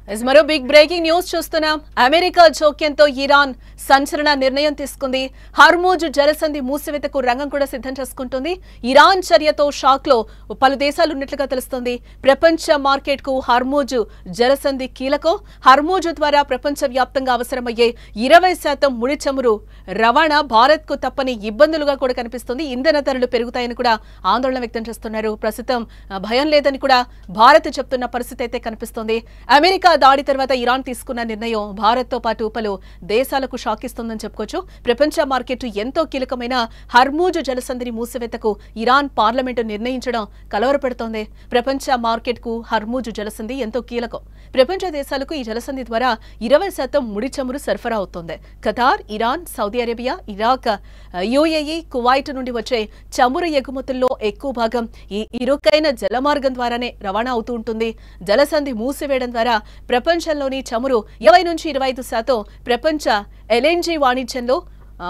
మరో big breaking news చూస్తున్నాం. America జోక్యంతో Iran సంచలన నిర్ణయం తీసుకుంది. హర్మూజ్ జలసంధి మూసివేతకు రంగం కూడా సిద్ధం చేసుకుంటుంది. ఇరాన్ చర్యతో షాక్ లో పలు దేశాలు ఉన్నట్లుగా తెలుస్తోంది. ప్రపంచ మార్కెట్ కు హర్మూజ్ జలసంధి కీలకం. హర్మూజ్ ద్వారా ప్రపంచ వ్యాప్తంగా అవసరమయ్యే 20% ముడి చమురు రవాణా భారత్ కు తప్పని ఇబ్బందులుగా కూడా కనిపిస్తుంది. ఇంధన ధరలు పెరుగుతాయని కూడా ఆందోళన వ్యక్తం చేస్తున్నారు. ప్రస్తుతం భయం లేదని కూడా భారత్ చెప్తున్న పరిస్థితి అయితే కనిపిస్తోంది. అమెరికా దాడి తర్వాత ఇరాన్ తీసుకున్న నిర్ణయం భారత్ తో పాటు పలు దేశాలకు షాక్ ఇస్తుందని చెప్పుకోవచ్చు. ప్రపంచ మార్కెట్ ఎంతో కీలకమైన హర్మూజ్ జలసంధిని మూసివేతకు ఇరాన్ పార్లమెంటు నిర్ణయించడం కలవరపెడుతోంది. ప్రపంచ మార్కెట్ కు హర్మూజ్ జలసంధి ఎంతో కీలకం. ప్రపంచ దేశాలకు ఈ జలసంధి ద్వారా 20% ముడి చమురు సరఫరా అవుతోంది. Qatar, Iran, Saudi Arabia, Iraq, UAE, Kuwait నుండి వచ్చే చమురు ఎగుమతుల్లో ఎక్కువ భాగం ఈ ఇరుకైన జలమార్గం ద్వారానే రవాణా అవుతూ ఉంటుంది. జలసంధి మూసివేయడం ద్వారా ప్రపంచంలోని చమురు 20 నుంచి 25% ప్రపంచ ఎల్ఎన్జీ వాణిజ్యంలో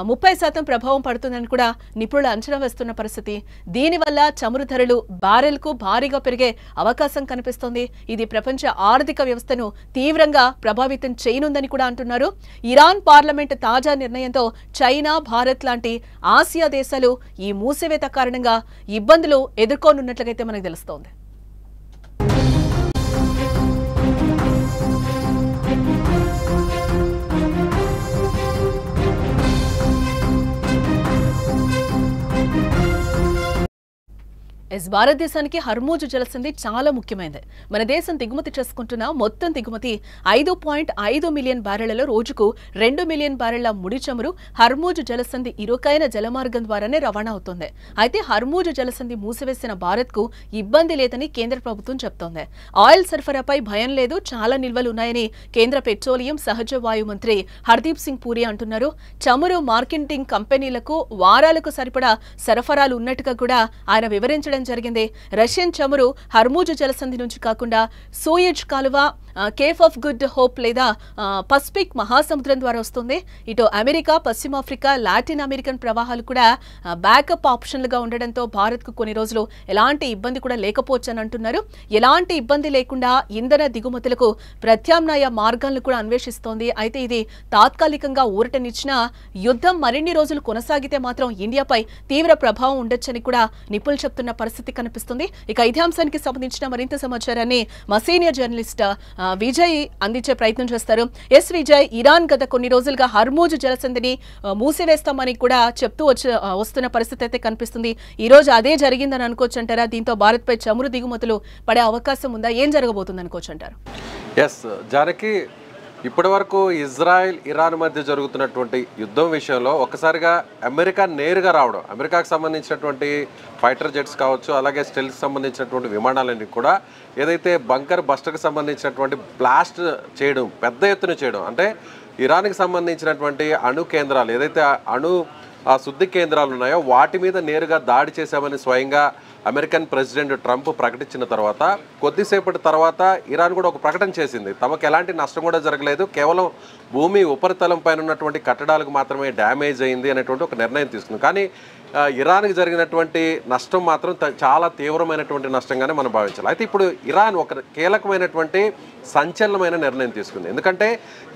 30% ప్రభావం పడుతుందని కూడా నిపుణులు అంచనా వేస్తున్న పరిస్థితి. దీనివల్ల చమురు ధరలు బ్యారెల్కు భారీగా పెరిగే అవకాశం కనిపిస్తోంది. ఇది ప్రపంచ ఆర్థిక వ్యవస్థను తీవ్రంగా ప్రభావితం చేయనుందని కూడా అంటున్నారు. ఇరాన్ పార్లమెంట్ తాజా నిర్ణయంతో చైనా, భారత్ లాంటి ఆసియా దేశాలు ఈ మూసివేత కారణంగా ఇబ్బందులు ఎదుర్కోనున్నట్లుగైతే మనకు తెలుస్తోంది. భారతదేశానికి హర్మూజ్ జలసంధి చాలా ముఖ్యమైనది. మన దేశం దిగుమతి చేసుకుంటున్న మొత్తం దిగుమతి 5.5 మిలియన్ బ్యారెళ్లలో రోజుకు 2 మిలియన్ బ్యారెళ్ల ముడి చమురు హర్మూజ్ జలసంధి ఇరుకైన జలమార్గం ద్వారానే రవాణా అవుతోంది. అయితే హర్మూజ్ జలసంధి మూసివేసిన భారత్ కు ఇబ్బంది లేదని కేంద్ర ప్రభుత్వం చెప్తోంది. ఆయిల్ సరఫరాపై భయం లేదు, చాలా నిల్వలు ఉన్నాయని కేంద్ర పెట్రోలియం, సహజ వాయు మంత్రి హర్దీప్ సింగ్ పూరి అంటున్నారు. చమురు మార్కెటింగ్ కంపెనీలకు వారాలకు సరిపడా సరఫరాలు ఉన్నట్టుగా కూడా ఆయన వివరించడం జరిగింది. రష్యన్ చమురు హర్మూజ్ జలసంధి నుంచి కాకుండా సూయజ్ కాలువ, కేఫ్ ఆఫ్ గుడ్ హోప్ లేదా పసిఫిక్ మహాసముద్రం ద్వారా వస్తుంది. ఇటు అమెరికా, పశ్చిమాఫ్రికా, లాటిన్ అమెరికన్ ప్రవాహాలు కూడా బ్యాకప్ ఆప్షన్లుగా ఉండడంతో భారత్ కు కొన్ని రోజులు ఎలాంటి ఇబ్బంది కూడా లేకపోవచ్చని అంటున్నారు. ఎలాంటి ఇబ్బంది లేకుండా ఇంధన దిగుమతులకు ప్రత్యామ్నాయ మార్గాలను కూడా అన్వేషిస్తోంది. అయితే ఇది తాత్కాలికంగా ఊరటనిచ్చినా యుద్ధం మరిన్ని రోజులు కొనసాగితే మాత్రం ఇండియాపై తీవ్ర ప్రభావం ఉండొచ్చని కూడా నిపుణులు చెప్తున్న పరిస్థితి కనిపిస్తుంది. ఇక ఇదే అంశానికి సంబంధించిన మరింత సమాచారాన్ని మా సీనియర్ జర్నలిస్ట్ విజయ్ అందించే ప్రయత్నం చేస్తారు. ఎస్ విజయ్, ఇరాన్ గత కొన్ని రోజులుగా హర్మూజ్ జలసంధిని మూసివేస్తామని కూడా చెప్తూ వస్తున్న పరిస్థితి అయితే కనిపిస్తుంది. ఈ రోజు అదే జరిగిందని అనుకోవచ్చు అంటారా? దీంతో భారత్ పై చమురు దిగుమతులు పడే అవకాశం ఉందా? ఏం జరగబోతుంది అనుకోవచ్చు అంటారు? ఎస్ జానకి, ఇప్పటి వరకు ఇజ్రాయెల్, ఇరాన్ మధ్య జరుగుతున్నటువంటి యుద్ధం విషయంలో ఒక్కసారిగా అమెరికా నేరుగా రావడం, అమెరికాకు సంబంధించినటువంటి ఫైటర్ జెట్స్ కావచ్చు, అలాగే స్టెల్స్ సంబంధించినటువంటి విమానాలన్నీ కూడా ఏదైతే బంకర్ బస్టర్కి సంబంధించినటువంటి బ్లాస్ట్ చేయడం, పెద్ద ఎత్తున చేయడం, అంటే ఇరాన్కి సంబంధించినటువంటి అణు కేంద్రాలు, ఏదైతే అణు శుద్ధి కేంద్రాలు ఉన్నాయో వాటి మీద నేరుగా దాడి చేశామని స్వయంగా అమెరికన్ ప్రెసిడెంట్ ట్రంప్ ప్రకటించిన తర్వాత కొద్దిసేపటి తర్వాత ఇరాన్ కూడా ఒక ప్రకటన చేసింది. తమకు ఎలాంటి నష్టం కూడా జరగలేదు, కేవలం భూమి ఉపరితలం పైన ఉన్నటువంటి కట్టడాలకు మాత్రమే డ్యామేజ్ అయింది అనేటువంటి ఒక నిర్ణయం తీసుకుంది. కానీ ఇరాన్కి జరిగినటువంటి నష్టం మాత్రం చాలా తీవ్రమైనటువంటి నష్టంగానే మనం భావించాలి. అయితే ఇప్పుడు ఇరాన్ ఒక కీలకమైనటువంటి సంచలనమైన నిర్ణయం తీసుకుంది. ఎందుకంటే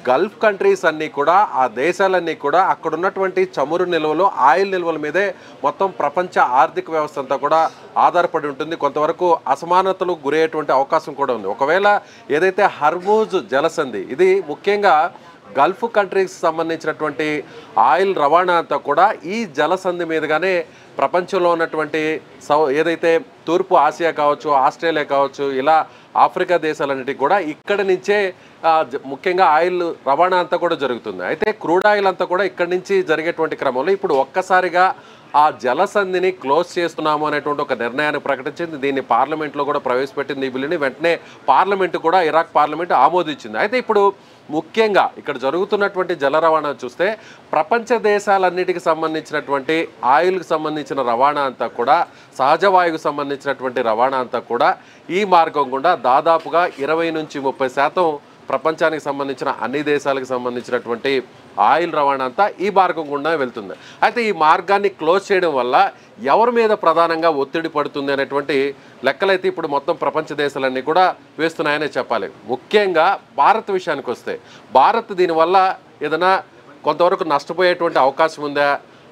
గల్ఫ్ కంట్రీస్ అన్నీ కూడా, ఆ దేశాలన్నీ కూడా అక్కడ ఉన్నటువంటి చమురు నిల్వలు, ఆయిల్ నిల్వల మీదే మొత్తం ప్రపంచ ఆర్థిక వ్యవస్థ అంతా కూడా ఆధారపడి ఉంటుంది. కొంతవరకు అసమానతలకు గురయ్యేటువంటి అవకాశం కూడా ఉంది. ఒకవేళ ఏదైతే హర్మూజ్ జలసంధి, ఇది ముఖ్యంగా గల్ఫ్ కంట్రీస్ సంబంధించినటువంటి ఆయిల్ రవాణా అంతా కూడా ఈ జలసంధి మీదుగానే ప్రపంచంలో ఉన్నటువంటి ఏదైతే తూర్పు ఆసియా కావచ్చు, ఆస్ట్రేలియా కావచ్చు, ఇలా ఆఫ్రికా దేశాలన్నిటికీ కూడా ఇక్కడి నుంచే ముఖ్యంగా ఆయిల్ రవాణా అంతా కూడా జరుగుతుంది. అయితే క్రూడ్ ఆయిల్ అంతా కూడా ఇక్కడి నుంచి జరిగేటువంటి క్రమంలో ఇప్పుడు ఒక్కసారిగా ఆ జలసంధిని క్లోజ్ చేస్తున్నాము అనేటువంటి ఒక నిర్ణయాన్ని ప్రకటించింది. దీన్ని పార్లమెంట్లో కూడా ప్రవేశపెట్టింది. ఈ బిల్లుని వెంటనే పార్లమెంటు కూడా, ఇరాక్ పార్లమెంటు ఆమోదించింది. అయితే ఇప్పుడు ముఖ్యంగా ఇక్కడ జరుగుతున్నటువంటి జల రవాణా చూస్తే ప్రపంచ దేశాలన్నిటికి సంబంధించినటువంటి ఆయిల్కి సంబంధించిన రవాణా అంతా కూడా, సహజ వాయువుకు సంబంధించినటువంటి రవాణా అంతా కూడా ఈ మార్గం గుండా దాదాపుగా 20 నుంచి 30% ప్రపంచానికి సంబంధించిన అన్ని దేశాలకు సంబంధించినటువంటి ఆయిల్ రవాణా అంతా ఈ మార్గం గుండా వెళ్తుంది. అయితే ఈ మార్గాన్ని క్లోజ్ చేయడం వల్ల ఎవరి మీద ప్రధానంగా ఒత్తిడి పడుతుంది అనేటువంటి లెక్కలైతే ఇప్పుడు మొత్తం ప్రపంచ దేశాలన్నీ కూడా వేస్తున్నాయనే చెప్పాలి. ముఖ్యంగా భారత్ విషయానికి వస్తే భారత్ దీనివల్ల ఏదైనా కొంతవరకు నష్టపోయేటువంటి అవకాశం ఉందా?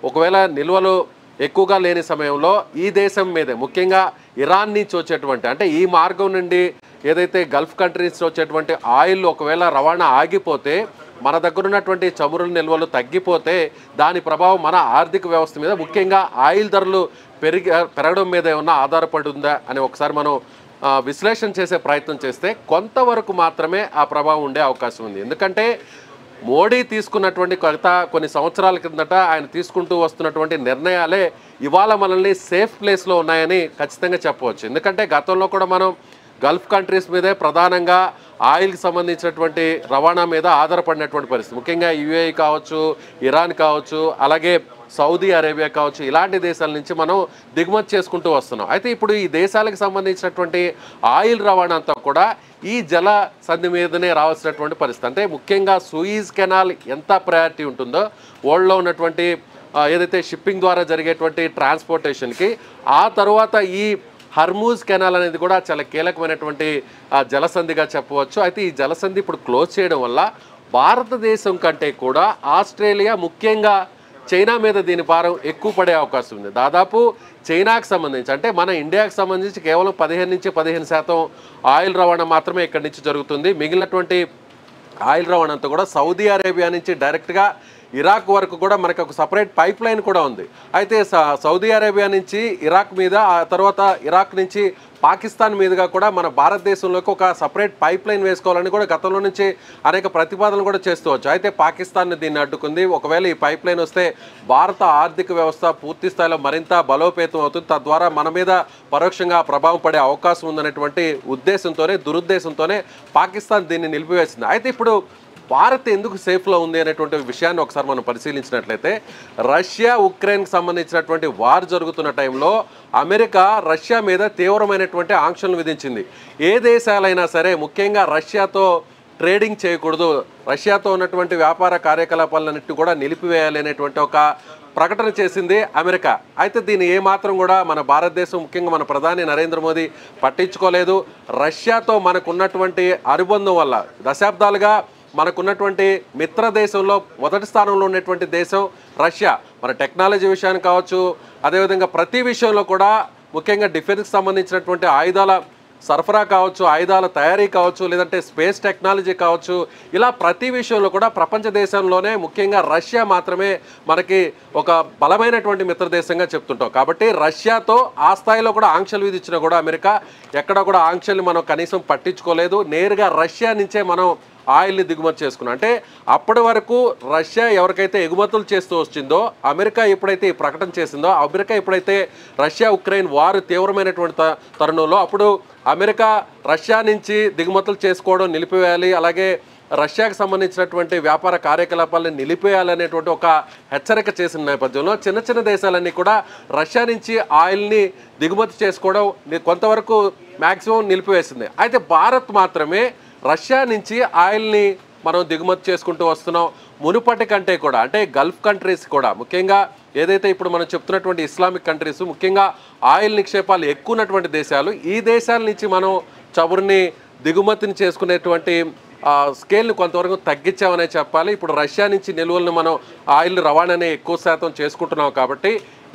ఒకవేళ నిల్వలు ఎక్కువగా లేని సమయంలో ఈ దేశం మీదే ముఖ్యంగా ఇరాన్ నుంచి వచ్చేటువంటి అంటే ఈ మార్గం నుండి ఏదైతే గల్ఫ్ కంట్రీస్ వచ్చేటువంటి ఆయిల్ ఒకవేళ రవాణా ఆగిపోతే మన దగ్గర ఉన్నటువంటి చమురు నిల్వలు తగ్గిపోతే దాని ప్రభావం మన ఆర్థిక వ్యవస్థ మీద ముఖ్యంగా ఆయిల్ ధరలు పెరగడం మీద ఏమన్నా ఆధారపడి ఉందా అని ఒకసారి మనం విశ్లేషణ చేసే ప్రయత్నం చేస్తే కొంతవరకు మాత్రమే ఆ ప్రభావం ఉండే అవకాశం ఉంది. ఎందుకంటే మోడీ తీసుకున్నటువంటి కొన్ని సంవత్సరాల కిందట ఆయన తీసుకుంటూ వస్తున్నటువంటి నిర్ణయాలే ఇవాళ మనల్ని సేఫ్ ప్లేస్లో ఉన్నాయని ఖచ్చితంగా చెప్పవచ్చు. ఎందుకంటే గతంలో కూడా మనం గల్ఫ్ కంట్రీస్ మీదే ప్రధానంగా ఆయిల్కి సంబంధించినటువంటి రవాణా మీద ఆధారపడినటువంటి పరిస్థితి. ముఖ్యంగా యుఏఈ కావచ్చు, ఇరాన్ కావచ్చు, అలాగే సౌదీ అరేబియా కావచ్చు, ఇలాంటి దేశాల నుంచి మనం దిగుమతి చేసుకుంటూ వస్తున్నాం. అయితే ఇప్పుడు ఈ దేశాలకు సంబంధించినటువంటి ఆయిల్ రవాణా అంతా కూడా ఈ జల సంధి మీదనే రావాల్సినటువంటి పరిస్థితి. అంటే ముఖ్యంగా సూయిజ్ కెనాల్ ఎంత ప్రయారిటీ ఉంటుందో వరల్డ్లో ఉన్నటువంటి ఏదైతే షిప్పింగ్ ద్వారా జరిగేటువంటి ట్రాన్స్పోర్టేషన్కి ఆ తర్వాత ఈ హర్మూజ్ కెనాల్ అనేది కూడా చాలా కీలకమైనటువంటి జలసంధిగా చెప్పవచ్చు. అయితే ఈ జలసంధి ఇప్పుడు క్లోజ్ చేయడం వల్ల భారతదేశం కంటే కూడా ఆస్ట్రేలియా ముఖ్యంగా చైనా మీద దీని భారం ఎక్కువ పడే అవకాశం ఉంది. దాదాపు చైనాకు సంబంధించి అంటే మన ఇండియాకు సంబంధించి కేవలం 15 నుంచి 15% ఆయిల్ రవాణా మాత్రమే ఇక్కడి నుంచి జరుగుతుంది. మిగిలినటువంటి ఆయిల్ రవాణా అంతా కూడా సౌదీ అరేబియా నుంచి డైరెక్ట్గా ఇరాక్ వరకు కూడా మనకు ఒక సపరేట్ పైప్ లైన్ కూడా ఉంది. అయితే సౌదీ అరేబియా నుంచి ఇరాక్ మీద, ఆ తర్వాత ఇరాక్ నుంచి పాకిస్తాన్ మీదుగా కూడా మన భారతదేశంలోకి ఒక సపరేట్ పైప్ లైన్ వేసుకోవాలని కూడా గతంలో నుంచి అనేక ప్రతిపాదనలు కూడా చేస్తూ అయితే పాకిస్తాన్ దీన్ని అడ్డుకుంది. ఒకవేళ ఈ పైప్ లైన్ వస్తే భారత ఆర్థిక వ్యవస్థ పూర్తి స్థాయిలో మరింత బలోపేతం అవుతుంది, తద్వారా మన మీద పరోక్షంగా ప్రభావం పడే అవకాశం ఉందనేటువంటి దురుద్దేశంతోనే పాకిస్తాన్ దీన్ని నిలిపివేసింది. అయితే ఇప్పుడు భారత్ ఎందుకు సేఫ్లో ఉంది అనేటువంటి విషయాన్ని ఒకసారి మనం పరిశీలించినట్లయితే రష్యా ఉక్రెయిన్కి సంబంధించినటువంటి వార్ జరుగుతున్న టైంలో అమెరికా రష్యా మీద తీవ్రమైనటువంటి ఆంక్షలను విధించింది. ఏ దేశాలైనా సరే ముఖ్యంగా రష్యాతో ట్రేడింగ్ చేయకూడదు, రష్యాతో ఉన్నటువంటి వ్యాపార కార్యకలాపాలన్నింటినీ కూడా నిలిపివేయాలి అనేటువంటి ఒక ప్రకటన చేసింది అమెరికా. అయితే దీన్ని ఏమాత్రం కూడా మన భారతదేశం ముఖ్యంగా మన ప్రధాని నరేంద్ర మోదీ పట్టించుకోలేదు. రష్యాతో మనకున్నటువంటి అనుబంధం వల్ల దశాబ్దాలుగా మనకున్నటువంటి మిత్ర దేశంలో మొదటి స్థానంలో ఉన్నటువంటి దేశం రష్యా. మన టెక్నాలజీ విషయాన్ని కావచ్చు, అదేవిధంగా ప్రతి విషయంలో కూడా ముఖ్యంగా డిఫెన్స్కి సంబంధించినటువంటి ఆయుధాల సరఫరా కావచ్చు, ఆయుధాల తయారీ కావచ్చు, లేదంటే స్పేస్ టెక్నాలజీ కావచ్చు, ఇలా ప్రతి విషయంలో కూడా ప్రపంచ దేశంలోనే ముఖ్యంగా రష్యా మాత్రమే మనకి ఒక బలమైనటువంటి మిత్రదేశంగా చెప్తుంటాం. కాబట్టి రష్యాతో ఆ స్థాయిలో కూడా ఆంక్షలు విధించినా కూడా అమెరికా ఎక్కడ కూడా ఆంక్షల్ని మనం కనీసం పట్టించుకోలేదు. నేరుగా రష్యా నుంచే మనం ఆయిల్ని దిగుమతి చేసుకున్నాం. అంటే అప్పటి వరకు రష్యా ఎవరికైతే ఎగుమతులు చేస్తూ వచ్చిందో, అమెరికా ఎప్పుడైతే ఈ ప్రకటన చేసిందో, అమెరికా ఎప్పుడైతే రష్యా ఉక్రెయిన్ వారు తీవ్రమైనటువంటి తరుణంలో అప్పుడు అమెరికా రష్యా నుంచి దిగుమతులు చేసుకోవడం నిలిపివేయాలి, అలాగే రష్యాకు సంబంధించినటువంటి వ్యాపార కార్యకలాపాలను నిలిపేయాలనేటువంటి ఒక హెచ్చరిక చేసిన నేపథ్యంలో చిన్న చిన్న దేశాలన్నీ కూడా రష్యా నుంచి ఆయిల్ని దిగుమతి చేసుకోవడం కొంతవరకు మ్యాక్సిమం నిలిపివేసింది. అయితే భారత్ మాత్రమే రష్యా నుంచి ఆయిల్ని మనం దిగుమతి చేసుకుంటూ వస్తున్నాం. మునుపటి కంటే కూడా అంటే గల్ఫ్ కంట్రీస్ కూడా ముఖ్యంగా ఏదైతే ఇప్పుడు మనం చెప్తున్నటువంటి ఇస్లామిక్ కంట్రీస్ ముఖ్యంగా ఆయిల్ నిక్షేపాలు ఎక్కువ ఉన్నటువంటి దేశాలు, ఈ దేశాల నుంచి మనం చమురుని దిగుమతిని చేసుకునేటువంటి స్కేల్ని కొంతవరకు తగ్గించామనే చెప్పాలి. ఇప్పుడు రష్యా నుంచి నిల్వలను మనం ఆయిల్ రవాణాని ఎక్కువ శాతం చేసుకుంటున్నాం. కాబట్టి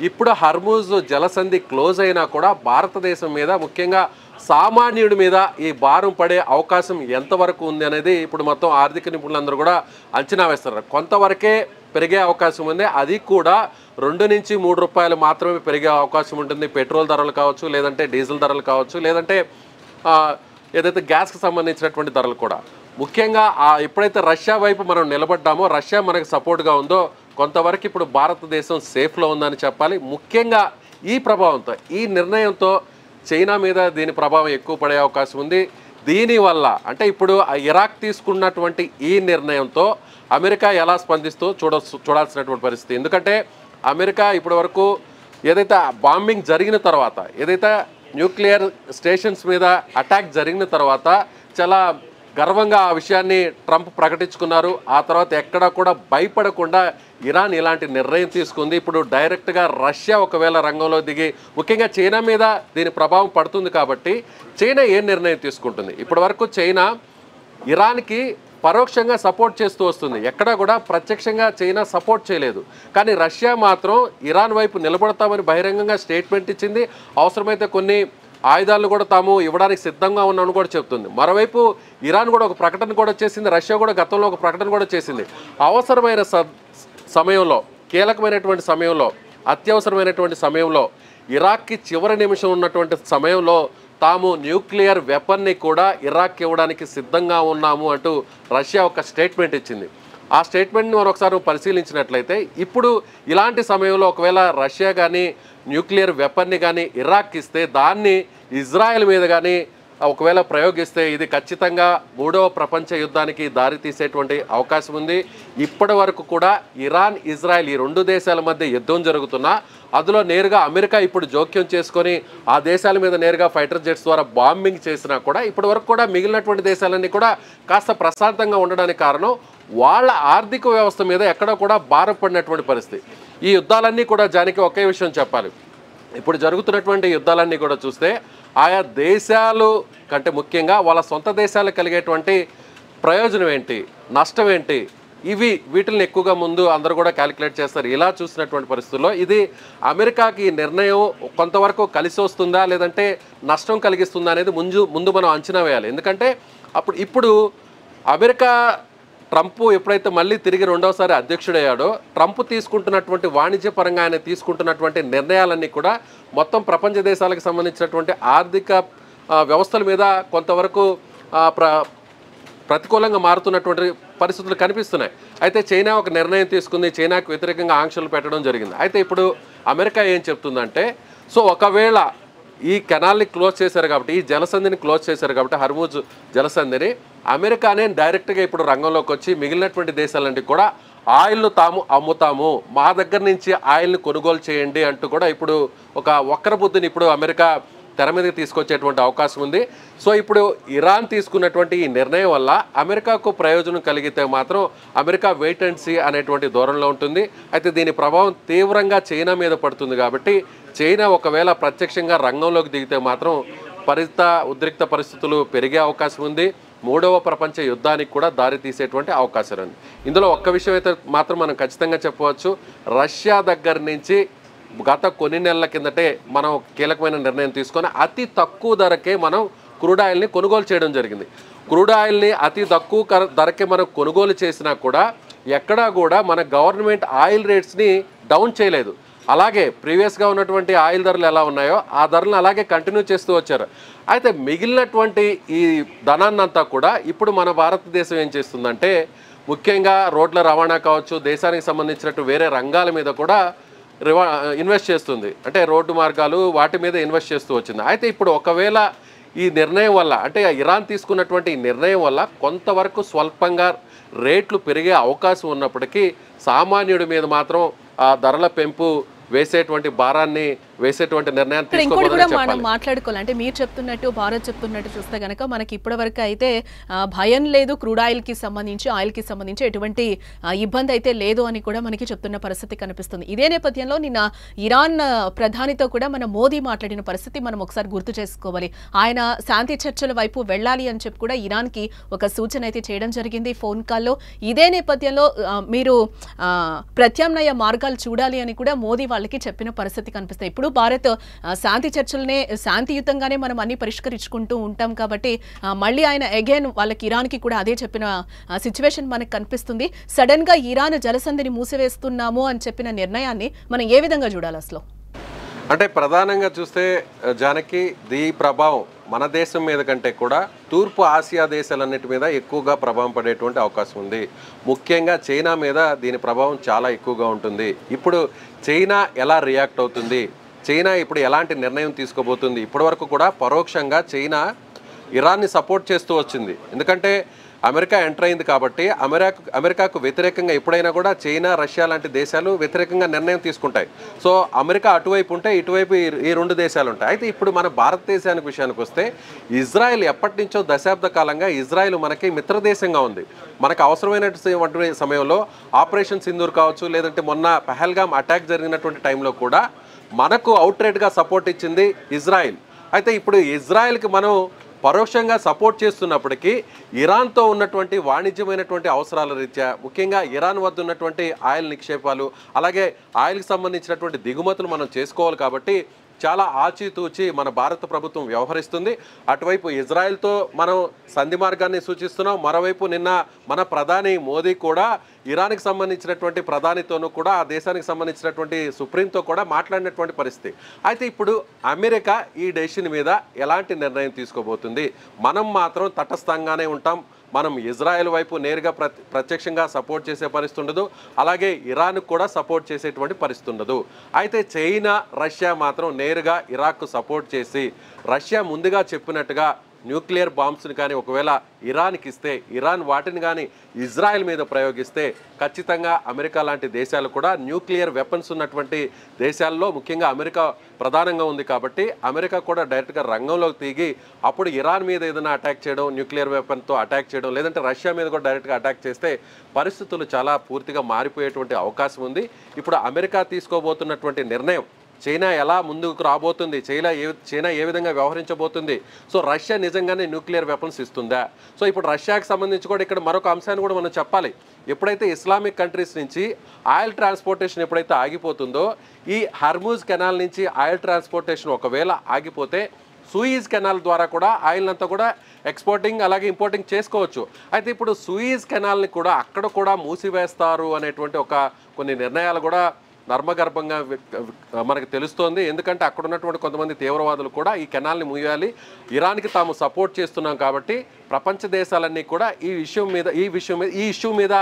ఇప్పుడు హర్మూజ్ జలసంధి క్లోజ్ అయినా కూడా భారతదేశం మీద ముఖ్యంగా సామాన్యుడి మీద ఈ భారం పడే అవకాశం ఎంతవరకు ఉంది అనేది ఇప్పుడు మొత్తం ఆర్థిక నిపుణులందరూ కూడా అంచనా వేస్తున్నారు. కొంతవరకే పెరిగే అవకాశం ఉంది, అది కూడా 2 నుంచి 3 రూపాయలు మాత్రమే పెరిగే అవకాశం ఉంటుంది. పెట్రోల్ ధరలు కావచ్చు, లేదంటే డీజిల్ ధరలు కావచ్చు, లేదంటే ఏదైతే గ్యాస్కి సంబంధించినటువంటి ధరలు కూడా. ముఖ్యంగా ఎప్పుడైతే రష్యా వైపు మనం నిలబడ్డామో, రష్యా మనకు సపోర్ట్గా ఉందో కొంతవరకు ఇప్పుడు భారతదేశం సేఫ్లో ఉందని చెప్పాలి. ముఖ్యంగా ఈ ప్రభావంతో, ఈ నిర్ణయంతో చైనా మీద దీని ప్రభావం ఎక్కువ పడే అవకాశం ఉంది. దీనివల్ల అంటే ఇప్పుడు ఇరాక్ తీసుకున్నటువంటి ఈ నిర్ణయంతో అమెరికా ఎలా స్పందిస్తూ చూడాల్సినటువంటి పరిస్థితి. ఎందుకంటే అమెరికా ఇప్పటి వరకు ఏదైతే బాంబింగ్ జరిగిన తర్వాత, ఏదైతే న్యూక్లియర్ స్టేషన్స్ మీద అటాక్ జరిగిన తర్వాత చాలా గర్వంగా ఆ విషయాన్ని ట్రంప్ ప్రకటించుకున్నారు. ఆ తర్వాత ఎక్కడా కూడా భయపడకుండా ఇరాన్ ఇలాంటి నిర్ణయం తీసుకుంది. ఇప్పుడు డైరెక్ట్గా రష్యా ఒకవేళ రంగంలో దిగి ముఖ్యంగా చైనా మీద దీని ప్రభావం పడుతుంది కాబట్టి చైనా ఏం నిర్ణయం తీసుకుంటుంది? ఇప్పటి వరకు చైనా ఇరాన్కి పరోక్షంగా సపోర్ట్ చేస్తూ వస్తుంది. ఎక్కడా కూడా ప్రత్యక్షంగా చైనా సపోర్ట్ చేయలేదు. కానీ రష్యా మాత్రం ఇరాన్ వైపు నిలబడతామని బహిరంగంగా స్టేట్మెంట్ ఇచ్చింది. అవసరమైతే కొన్ని ఆయుధాలను కూడా తాము ఇవ్వడానికి సిద్ధంగా ఉన్నామని కూడా చెప్తుంది. మరోవైపు ఇరాన్ కూడా ఒక ప్రకటన కూడా చేసింది. రష్యా కూడా గతంలో ఒక ప్రకటన కూడా చేసింది. అవసరమైన సమయంలో, కీలకమైనటువంటి సమయంలో, అత్యవసరమైనటువంటి సమయంలో, ఇరాక్కి చివరి నిమిషం ఉన్నటువంటి సమయంలో తాము న్యూక్లియర్ వెపన్ని కూడా ఇరాక్ ఇవ్వడానికి సిద్ధంగా ఉన్నాము అంటూ రష్యా ఒక స్టేట్మెంట్ ఇచ్చింది. ఆ స్టేట్మెంట్ని మనం ఒకసారి పరిశీలించినట్లయితే ఇప్పుడు ఇలాంటి సమయంలో ఒకవేళ రష్యా కానీ న్యూక్లియర్ వెపన్ని కానీ ఇరాక్ ఇస్తే దాన్ని ఇజ్రాయెల్ మీద కానీ ఒకవేళ ప్రయోగిస్తే ఇది ఖచ్చితంగా 3వ ప్రపంచ యుద్ధానికి దారి తీసేటువంటి అవకాశం ఉంది. ఇప్పటి వరకు కూడా ఇరాన్, ఇజ్రాయెల్ ఈ 2 దేశాల మధ్య యుద్ధం జరుగుతున్నా అందులో నేరుగా అమెరికా ఇప్పుడు జోక్యం చేసుకొని ఆ దేశాల మీద నేరుగా ఫైటర్ జెట్స్ ద్వారా బాంబింగ్ చేసినా కూడా ఇప్పటి వరకు కూడా మిగిలినటువంటి దేశాలన్నీ కూడా కాస్త ప్రశాంతంగా ఉండడానికి కారణం వాళ్ళ ఆర్థిక వ్యవస్థ మీద ఎక్కడ కూడా భారం పడినటువంటి పరిస్థితి. ఈ యుద్ధాలన్నీ కూడా జానికి ఒకే విషయం చెప్పాలి. ఇప్పుడు జరుగుతున్నటువంటి యుద్ధాలన్నీ కూడా చూస్తే ఆయా దేశాలు కంటే ముఖ్యంగా వాళ్ళ సొంత దేశాలకు కలిగేటువంటి ప్రయోజనం ఏంటి, నష్టం ఏంటి, వీటిని ఎక్కువగా ముందు అందరూ కూడా క్యాలిక్యులేట్ చేస్తారు. ఇలా చూసినటువంటి పరిస్థితుల్లో ఇది అమెరికాకి ఈ నిర్ణయం కొంతవరకు కలిసి వస్తుందా లేదంటే నష్టం కలిగిస్తుందా అనేది ముందు మనం అంచనా వేయాలి. ఎందుకంటే ఇప్పుడు అమెరికా ట్రంప్ ఎప్పుడైతే మళ్ళీ తిరిగి 2వసారి అధ్యక్షుడయ్యాడో ట్రంప్ తీసుకుంటున్నటువంటి వాణిజ్యపరంగా ఆయన తీసుకుంటున్నటువంటి నిర్ణయాలన్నీ కూడా మొత్తం ప్రపంచ దేశాలకు సంబంధించినటువంటి ఆర్థిక వ్యవస్థల మీద కొంతవరకు ప్రతికూలంగా మారుతున్నటువంటి పరిస్థితులు కనిపిస్తున్నాయి. అయితే చైనా ఒక నిర్ణయం తీసుకుంది, చైనాకు వ్యతిరేకంగా ఆంక్షలు పెట్టడం జరిగింది. అయితే ఇప్పుడు అమెరికా ఏం చెప్తుందంటే ఒకవేళ ఈ కెనాల్ని క్లోజ్ చేశారు కాబట్టి, ఈ జలసంధిని క్లోజ్ చేశారు కాబట్టి హర్మూజ్ జలసంధిని అమెరికానే డైరెక్ట్గా ఇప్పుడు రంగంలోకి వచ్చి మిగిలినటువంటి దేశాలంటే కూడా ఆయిల్ను తాము అమ్ముతాము, మా దగ్గర నుంచి ఆయిల్ని కొనుగోలు చేయండి అంటూ కూడా ఇప్పుడు ఒక వక్ర బుద్ధిని ఇప్పుడు అమెరికా తెర మీదకి తీసుకొచ్చేటువంటి అవకాశం ఉంది. సో ఇప్పుడు ఇరాన్ తీసుకున్నటువంటి ఈ నిర్ణయం వల్ల అమెరికాకు ప్రయోజనం కలిగితే మాత్రం అమెరికా వెయిట్ అండ్ సీ అనేటువంటి ధోరణిలో ఉంటుంది. అయితే దీని ప్రభావం తీవ్రంగా చైనా మీద పడుతుంది కాబట్టి చైనా ఒకవేళ ప్రత్యక్షంగా రంగంలోకి దిగితే మాత్రం ఉద్రిక్త పరిస్థితులు పెరిగే అవకాశం ఉంది. 3వ ప్రపంచ యుద్ధానికి కూడా దారి తీసేటువంటి అవకాశం ఉంది. ఇందులో ఒక్క విషయం అయితే మాత్రం మనం ఖచ్చితంగా చెప్పవచ్చు, రష్యా దగ్గర నుంచి గత కొన్ని నెలల కిందటే మనం కీలకమైన నిర్ణయం తీసుకొని అతి తక్కువ ధరకే మనం క్రూడ్ ఆయిల్ని కొనుగోలు చేయడం జరిగింది. క్రూడ్ ఆయిల్ని అతి తక్కువ ధరకే మనం కొనుగోలు చేసినా కూడా ఎక్కడా కూడా మన గవర్నమెంట్ ఆయిల్ రేట్స్ని డౌన్ చేయలేదు. అలాగే ప్రీవియస్గా ఉన్నటువంటి ఆయిల్ ధరలు ఎలా ఉన్నాయో ఆ ధరలను అలాగే కంటిన్యూ చేస్తూ వచ్చారు. అయితే మిగిలినటువంటి ఈ ధనాన్నంతా కూడా ఇప్పుడు మన భారతదేశం ఏం చేస్తుందంటే ముఖ్యంగా రోడ్ల రవాణా కావచ్చు, దేశానికి సంబంధించినట్టు వేరే రంగాల మీద కూడా ఇన్వెస్ట్ చేస్తుంది. అంటే రోడ్డు మార్గాలు వాటి మీద ఇన్వెస్ట్ చేస్తూ వచ్చింది. అయితే ఇప్పుడు ఒకవేళ ఈ నిర్ణయం వల్ల అంటే ఇరాన్ తీసుకున్నటువంటి ఈ నిర్ణయం వల్ల కొంతవరకు స్వల్పంగా రేట్లు పెరిగే అవకాశం ఉన్నప్పటికీ సామాన్యుడి మీద మాత్రం ఆ ధరల పెంపు వేసేటువంటి భారాన్ని వేసేటువంటి నిర్ణయాన్ని తీసుకోవాలని మనం మాట్లాడుకోవాలి. అంటే మీరు చెప్తున్నట్టు భారత్ చెప్తున్నట్టు చూస్తే గనక మనకి ఇప్పటి వరకు అయితే భయం లేదు, క్రూడ్ ఆయిల్ కి సంబంధించి ఎటువంటి ఇబ్బంది అయితే లేదు అని కూడా మనకి చెప్తున్న పరిస్థితి కనిపిస్తుంది. ఇదే నేపథ్యంలో నిన్న ఇరాన్ ప్రధానితో కూడా మన మోదీ మాట్లాడిన పరిస్థితి మనం ఒకసారి గుర్తు చేసుకోవాలి. ఆయన శాంతి చర్చల వైపు వెళ్ళాలి అని చెప్పి కూడా ఇరాన్ కి ఒక సూచన అయితే చేయడం జరిగింది ఫోన్ కాల్లో. ఇదే నేపథ్యంలో మీరు ప్రత్యామ్నాయ మార్గాలు చూడాలి అని కూడా మోదీ వాళ్ళకి చెప్పిన పరిస్థితి కనిపిస్తాయి. ఇప్పుడు భారత్ శాంతి చర్చలనే శాంతియుతంగానే మనం అన్ని పరిష్కరించుకుంటూ ఉంటాం కాబట్టి మళ్ళీ ఆయన అగైన్ వాళ్ళకి ఇరాన్ కి కూడా అదే చెప్పిన సిచ్యువేషన్ మనకు కనిపిస్తుంది. సడన్ గా ఇరాన్ జలసంధిని మూసివేస్తున్నాము అని చెప్పిన నిర్ణయాన్ని మనం ఏ విధంగా చూడాలి అసలు? అంటే ప్రధానంగా చూస్తే జానకి ఈ ప్రభావం మన దేశం మీద కంటే కూడా తూర్పు ఆసియా దేశాలన్నిటి మీద ఎక్కువగా ప్రభావం పడేటువంటి అవకాశం ఉంది. ముఖ్యంగా చైనా మీద దీని ప్రభావం చాలా ఎక్కువగా ఉంటుంది. ఇప్పుడు చైనా ఎలా రియాక్ట్ అవుతుంది, చైనా ఇప్పుడు ఎలాంటి నిర్ణయం తీసుకోబోతుంది? ఇప్పటివరకు కూడా పరోక్షంగా చైనా ఇరాన్ని సపోర్ట్ చేస్తూ వచ్చింది. ఎందుకంటే అమెరికా ఎంటర్ అయింది కాబట్టి అమెరికాకు వ్యతిరేకంగా ఎప్పుడైనా కూడా చైనా, రష్యా లాంటి దేశాలు వ్యతిరేకంగా నిర్ణయం తీసుకుంటాయి. సో అమెరికా అటువైపు ఉంటే ఇటువైపు ఈ రెండు దేశాలు ఉంటాయి. అయితే ఇప్పుడు మన భారతదేశానికి విషయానికి వస్తే ఇజ్రాయెల్ ఎప్పటి నుంచో దశాబ్ద కాలంగా ఇజ్రాయెల్ మనకి మిత్రదేశంగా ఉంది. మనకు అవసరమైనటువంటి సమయంలో ఆపరేషన్ సింధూర్ కావచ్చు, లేదంటే మొన్న పహల్గామ్ అటాక్ జరిగినటువంటి టైంలో కూడా మనకు అవుట్రైట్గా సపోర్ట్ ఇచ్చింది ఇజ్రాయెల్. అయితే ఇప్పుడు ఇజ్రాయెల్కి మనం పరోక్షంగా సపోర్ట్ చేస్తున్నప్పటికీ ఇరాన్తో ఉన్నటువంటి వాణిజ్యమైనటువంటి అవసరాల రీత్యా, ముఖ్యంగా ఇరాన్ వద్ద ఉన్నటువంటి ఆయిల్ నిక్షేపాలు, అలాగే ఆయిల్కి సంబంధించినటువంటి దిగుమతులు మనం చేసుకోవాలి కాబట్టి చాలా ఆచితూచి మన భారత ప్రభుత్వం వ్యవహరిస్తుంది. అటువైపు ఇజ్రాయెల్తో మనం సంధి మార్గాన్ని సూచిస్తున్నాం. మరోవైపు నిన్న మన ప్రధాని మోదీ కూడా ఇరాన్కి సంబంధించినటువంటి ప్రధానితోనూ కూడా ఆ దేశానికి సంబంధించినటువంటి సుప్రీంతో కూడా మాట్లాడినటువంటి పరిస్థితి. అయితే ఇప్పుడు అమెరికా ఈ డెసిషన్ మీద ఎలాంటి నిర్ణయం తీసుకోబోతుంది? మనం మాత్రం తటస్థంగానే ఉంటాం. మనం ఇజ్రాయెల్ వైపు నేరుగా ప్రత్యక్షంగా సపోర్ట్ చేసే పరిస్థితి ఉండదు, అలాగే ఇరాన్ కూడా సపోర్ట్ చేసేటువంటి పరిస్థితి ఉండదు. అయితే చైనా, రష్యా మాత్రం నేరుగా ఇరాక్కు సపోర్ట్ చేసి రష్యా ముందుగా చెప్పినట్టుగా న్యూక్లియర్ బాంబ్స్ని కానీ ఒకవేళ ఇరాన్కి ఇస్తే, ఇరాన్ వాటిని కానీ ఇజ్రాయెల్ మీద ప్రయోగిస్తే ఖచ్చితంగా అమెరికా లాంటి దేశాలు కూడా న్యూక్లియర్ వెపన్స్ ఉన్నటువంటి దేశాల్లో ముఖ్యంగా అమెరికా ప్రధానంగా ఉంది కాబట్టి అమెరికా కూడా డైరెక్ట్గా రంగంలోకి దిగి అప్పుడు ఇరాన్ మీద ఏదైనా అటాక్ చేయడం, న్యూక్లియర్ వెపన్తో అటాక్ చేయడం, లేదంటే రష్యా మీద కూడా డైరెక్ట్గా అటాక్ చేస్తే పరిస్థితులు చాలా పూర్తిగా మారిపోయేటువంటి అవకాశం ఉంది. ఇప్పుడు అమెరికా తీసుకోబోతున్నటువంటి నిర్ణయం చైనా ఎలా ముందుకు రాబోతుంది, చైనా ఏ విధంగా వ్యవహరించబోతుంది, సో రష్యా నిజంగానే న్యూక్లియర్ వెపన్స్ ఇస్తుందా? సో ఇప్పుడు రష్యాకి సంబంధించి కూడా ఇక్కడ మరొక అంశాన్ని కూడా మనం చెప్పాలి. ఎప్పుడైతే ఇస్లామిక్ కంట్రీస్ నుంచి ఆయిల్ ట్రాన్స్పోర్టేషన్ ఎప్పుడైతే ఆగిపోతుందో, ఈ హర్మూజ్ కెనాల్ నుంచి ఆయిల్ ట్రాన్స్పోర్టేషన్ ఒకవేళ ఆగిపోతే సూయిజ్ కెనాల్ ద్వారా కూడా ఆయిల్ అంతా కూడా ఎక్స్పోర్టింగ్ అలాగే ఇంపోర్టింగ్ చేసుకోవచ్చు. అయితే ఇప్పుడు సూయిజ్ కెనాల్ని కూడా అక్కడ కూడా మూసివేస్తారు అనేటువంటి కొన్ని నిర్ణయాలు కూడా నర్మగర్భంగా మనకు తెలుస్తోంది. ఎందుకంటే అక్కడ ఉన్నటువంటి కొంతమంది తీవ్రవాదులు కూడా ఈ కెనాల్ని మూయాలి, ఇరాన్కి తాము సపోర్ట్ చేస్తున్నాం కాబట్టి ప్రపంచ దేశాలన్నీ కూడా ఈ ఇష్యూ మీద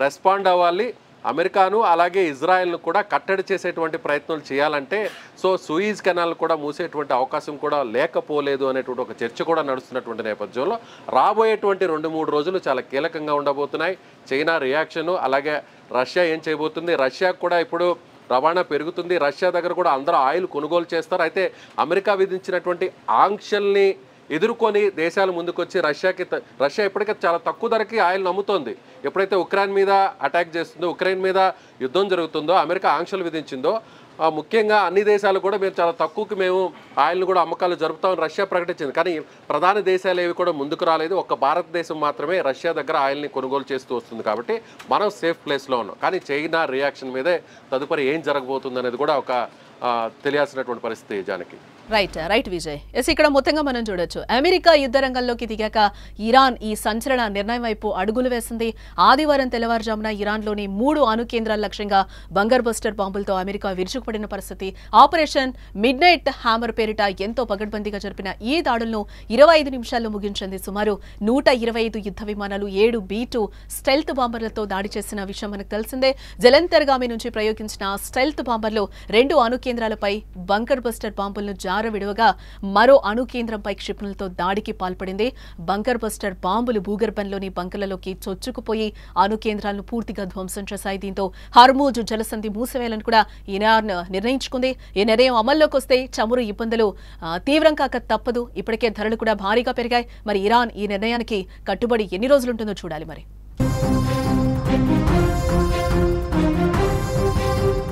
రెస్పాండ్ అవ్వాలి. అమెరికాను అలాగే ఇజ్రాయెల్ను కూడా కట్టడి చేసేటువంటి ప్రయత్నాలు చేయాలంటే సో సూయిజ్ కెనాల్ కూడా మూసేటువంటి అవకాశం కూడా లేకపోలేదు అనేటువంటి ఒక చర్చ కూడా నడుస్తున్నటువంటి నేపథ్యంలో రాబోయేటువంటి 2-3 రోజులు చాలా కీలకంగా ఉండబోతున్నాయి. చైనా రియాక్షను, అలాగే రష్యా ఏం చేయబోతుంది? రష్యా కూడా ఇప్పుడు రవాణా పెరుగుతుంది. రష్యా దగ్గర కూడా అందరూ ఆయిల్ కొనుగోలు చేస్తారు. అయితే అమెరికా విధించినటువంటి ఆంక్షల్ని ఎదుర్కొని దేశాలు ముందుకొచ్చి రష్యా ఇప్పటికే చాలా తక్కువ ధరకి ఆయిల్ నమ్ముతోంది. ఎప్పుడైతే ఉక్రెయిన్ మీద అటాక్ చేస్తుందో, ఉక్రెయిన్ మీద యుద్ధం జరుగుతుందో, అమెరికా ఆంక్షలు విధించిందో ముఖ్యంగా అన్ని దేశాలు కూడా మేము చాలా తక్కువకి మేము ఆయిల్ని కూడా అమ్మకాలు జరుపుతామని రష్యా ప్రకటించింది. కానీ ప్రధాన దేశాలు ఏవి కూడా ముందుకు రాలేదు. ఒక్క భారతదేశం మాత్రమే రష్యా దగ్గర ఆయిల్ని కొనుగోలు చేస్తూ వస్తుంది. కాబట్టి మనం సేఫ్ ప్లేస్లో ఉన్నాం. కానీ చైనా రియాక్షన్ మీదే తదుపరి ఏం జరగబోతుంది అనేది కూడా తెలియాల్సినటువంటి పరిస్థితి జానకి. రైట్ విజయ్. ఇక్కడ మొత్తంగా మనం చూడొచ్చు, అమెరికా యుద్ధ రంగంలోకి దిగాక ఇరాన్ ఈ సంచలన నిర్ణయం వైపు అడుగులు వేసింది. ఆదివారం తెల్లవారుజామున ఇరాన్లోని 3 అణు కేంద్రాల లక్ష్యంగా బంకర్ బస్టర్ బాంబులతో అమెరికా విరుచుకుపడిన పరిస్థితి. ఆపరేషన్ మిడ్ నైట్ హ్యామర్ పేరిట ఎంతో పగడ్బందీగా జరిపిన ఈ దాడులను 25 నిమిషాల్లో ముగించింది. సుమారు 125 యుద్ధ విమానాలు, 7 B-2 స్టెల్త్ బాంబర్లతో దాడి చేసిన విషయం మనకు తెలిసిందే. జలంతర్గామి నుంచి ప్రయోగించిన స్టెల్త్ బాంబర్లు 2 అణు కేంద్రాలపై బంకర్ బస్టర్ బాంబులను విడువగా మరో అణు కేంద్రంపై క్షిపణులతో దాడికి పాల్పడింది. బంకర్ బస్టర్ బాంబులు భూగర్భంలోని బంకలలోకి చొచ్చుకుపోయి అణు కేంద్రాలను పూర్తిగా ధ్వంసం చేశాయి. దీంతో హర్మూజ్ జలసంధి మూసివేయాలని కూడా ఇరాన్ నిర్ణయించుకుంది. ఈ నిర్ణయం అమల్లోకి వస్తే చమురు ఇబ్బందులు తీవ్రం కాక తప్పదు. ఇప్పటికే ధరలు కూడా భారీగా పెరిగాయి. మరి ఇరాన్ ఈ నిర్ణయానికి కట్టుబడి ఎన్ని రోజులుంటుందో చూడాలి మరి.